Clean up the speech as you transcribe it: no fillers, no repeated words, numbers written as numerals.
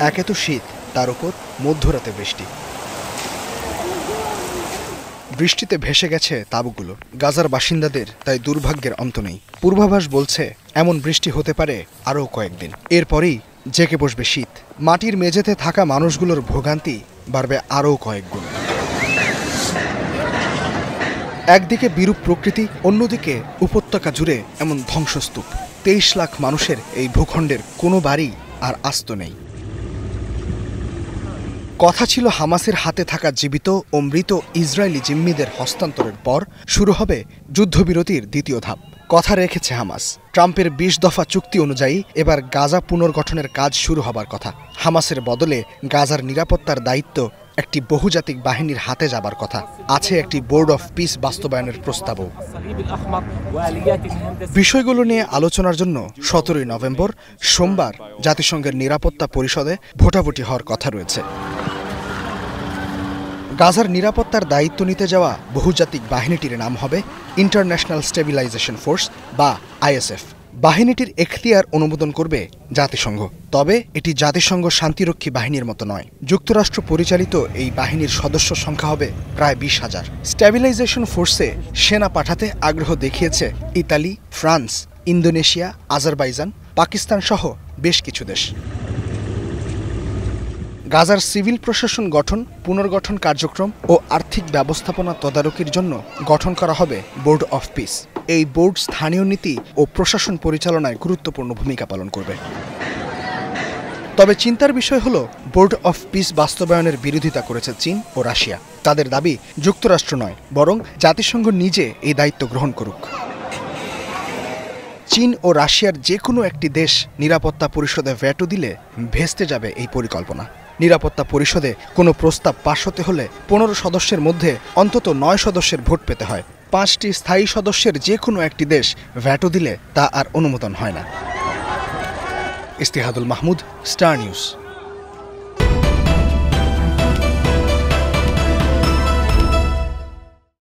একে তো শীত, তার উপর মধ্যরাতে বৃষ্টি। বৃষ্টিতে ভেসে গেছে তাঁবুগুলো। গাজার বাসিন্দাদের তাই দুর্ভাগ্যের অন্ত নেই। পূর্বাভাস বলছে এমন বৃষ্টি হতে পারে আরও কয়েকদিন। এরপরই জেঁকে বসবে শীত। মাটির মেঝেতে থাকা মানুষগুলোর ভোগান্তি বাড়বে আরও কয়েকগুণ। একদিকে বিরূপ প্রকৃতি, অন্যদিকে উপত্যকা জুড়ে এমন ধ্বংসস্তূপ। 23 লাখ মানুষের এই ভূখণ্ডের কোনো বাড়ি আর আস্ত নেই। কথা ছিল হামাসের হাতে থাকা জীবিত ও মৃত ইসরায়েলি জিম্মিদের হস্তান্তরের পর শুরু হবে যুদ্ধবিরতির দ্বিতীয় ধাপ। কথা রেখেছে হামাস। ট্রাম্পের 20 দফা চুক্তি অনুযায়ী এবার গাজা পুনর্গঠনের কাজ শুরু হবার কথা। হামাসের বদলে গাজার নিরাপত্তার দায়িত্ব একটি বহুজাতিক বাহিনীর হাতে যাবার কথা। আছে একটি বোর্ড অফ পিস বাস্তবায়নের প্রস্তাবও। বিষয়গুলো নিয়ে আলোচনার জন্য 17 নভেম্বর সোমবার জাতিসংঘের নিরাপত্তা পরিষদে ভোটাভুটি হওয়ার কথা রয়েছে। গাজার নিরাপত্তার দায়িত্ব নিতে যাওয়া বহুজাতিক বাহিনীটির নাম হবে ইন্টারন্যাশনাল স্টেবিলাইজেশন ফোর্স বা আইএসএফ। বাহিনীটির এখতিয়ার অনুমোদন করবে জাতিসংঘ। তবে এটি জাতিসংঘ শান্তিরক্ষী বাহিনীর মতো নয়। যুক্তরাষ্ট্র পরিচালিত এই বাহিনীর সদস্য সংখ্যা হবে প্রায় 20,000। স্টেবিলাইজেশন ফোর্সে সেনা পাঠাতে আগ্রহ দেখিয়েছে Italy, France, Indonesia, Azerbaijan, Pakistan সহ বেশ কিছু দেশ। গাজার সিভিল প্রশাসন গঠন, পুনর্গঠন কার্যক্রম ও আর্থিক ব্যবস্থাপনা তদারকির জন্য গঠন করা হবে বোর্ড অফ পিস। এই বোর্ড স্থানীয় নীতি ও প্রশাসন পরিচালনায় গুরুত্বপূর্ণ ভূমিকা পালন করবে। তবে চিন্তার বিষয় হলো, বোর্ড অফ পিস বাস্তবায়নের বিরোধিতা করেছে চীন ও রাশিয়া। তাদের দাবি যুক্তরাষ্ট্র নয়, বরং জাতিসংঘ নিজে এই দায়িত্ব গ্রহণ করুক। চীন ও রাশিয়ার যে কোনো একটি দেশ নিরাপত্তা পরিষদে ভেটো দিলে ভেস্তে যাবে এই পরিকল্পনা। নিরাপত্তা পরিষদে কোনো প্রস্তাব পাশ হতে হলে 15 সদস্যের মধ্যে অন্তত 9 সদস্যের ভোট পেতে হয়। 5টি স্থায়ী সদস্যের যে কোনো একটি দেশ ভেটো দিলে তা আর অনুমোদন হয় না। ইস্তিহাদুল মাহমুদ, স্টার নিউজ।